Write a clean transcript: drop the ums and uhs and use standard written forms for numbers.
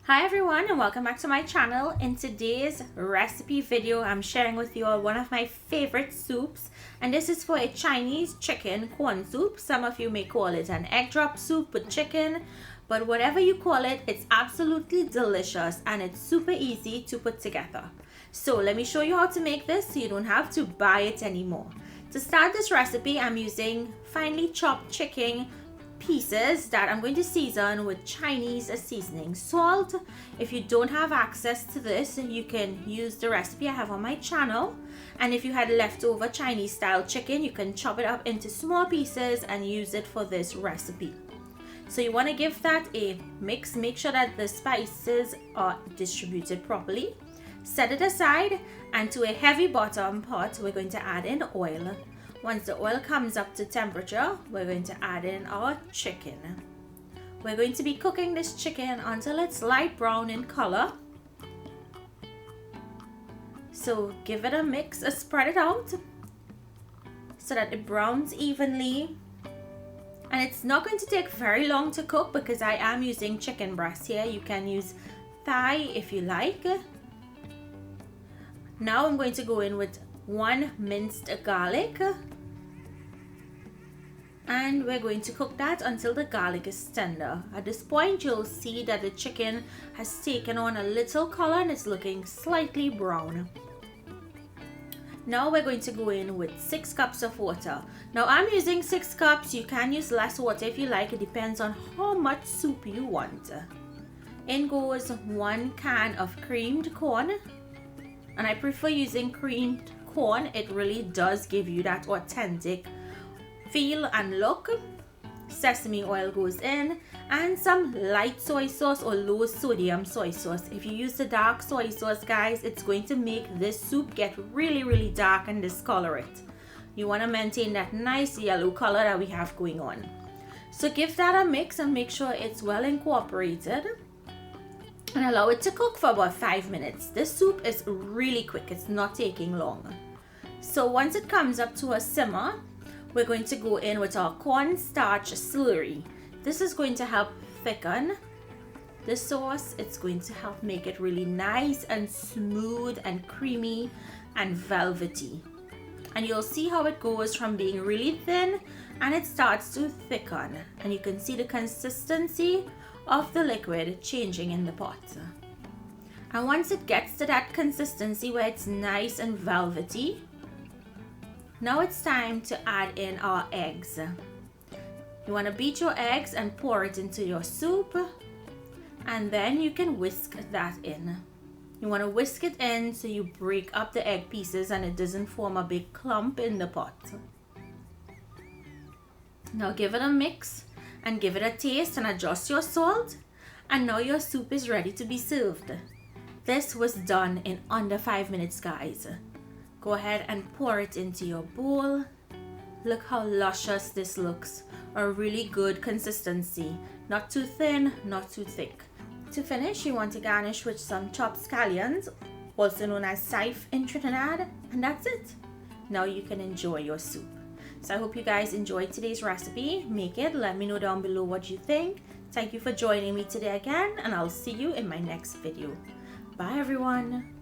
Hi everyone and welcome back to my channel. In today's recipe video, I'm sharing with you all one of my favorite soups, and this is for a Chinese chicken corn soup. Some of you may call it an egg drop soup with chicken, but whatever you call it, it's absolutely delicious and it's super easy to put together. So let me show you how to make this so you don't have to buy it anymore. To start this recipe, I'm using finely chopped chicken pieces that I'm going to season with Chinese seasoning salt. If you don't have access to this, you can use the recipe I have on my channel, and if you had leftover Chinese style chicken, you can chop it up into small pieces and use it for this recipe. So you want to give that a mix. Make sure that the spices are distributed properly. Set it aside, and to a heavy bottom pot we're going to add in oil. Once the oil comes up to temperature, we're going to add in our chicken. We're going to be cooking this chicken until it's light brown in color. So give it a mix, spread it out so that it browns evenly. And it's not going to take very long to cook because I am using chicken breast here. You can use thigh if you like. Now I'm going to go in with 1 minced garlic, and we're going to cook that until the garlic is tender. At this point you'll see that the chicken has taken on a little color and it's looking slightly brown. Now we're going to go in with 6 cups of water. Now I'm using 6 cups. You can use less water if you like. It depends on how much soup you want. In goes 1 can of creamed corn, and I prefer using creamed corn. It really does give you that authentic feel and look. Sesame oil goes in, and some light soy sauce or low sodium soy sauce. If you use the dark soy sauce, guys, it's going to make this soup get really dark and discolor it. You want to maintain that nice yellow color that we have going on. So give that a mix and make sure it's well incorporated, and allow it to cook for about 5 minutes. This soup is really quick. It's not taking long. So once it comes up to a simmer, we're going to go in with our corn starch slurry. This is going to help thicken the sauce. It's going to help make it really nice and smooth and creamy and velvety. And you'll see how it goes from being really thin and it starts to thicken. And you can see the consistency of the liquid changing in the pot. And once it gets to that consistency where it's nice and velvety, now it's time to add in our eggs. You want to beat your eggs and pour it into your soup, and then you can whisk that in. You want to whisk it in so you break up the egg pieces and it doesn't form a big clump in the pot. Now give it a mix and give it a taste and adjust your salt, and now your soup is ready to be served. This was done in under 5 minutes, guys. Go ahead and pour it into your bowl. Look how luscious this looks. A really good consistency. Not too thin, not too thick. To finish, you want to garnish with some chopped scallions, also known as seife in Trinidad, and that's it. Now you can enjoy your soup. So I hope you guys enjoyed today's recipe. Make it. Let me know down below what you think. Thank you for joining me today again, and I'll see you in my next video. Bye everyone.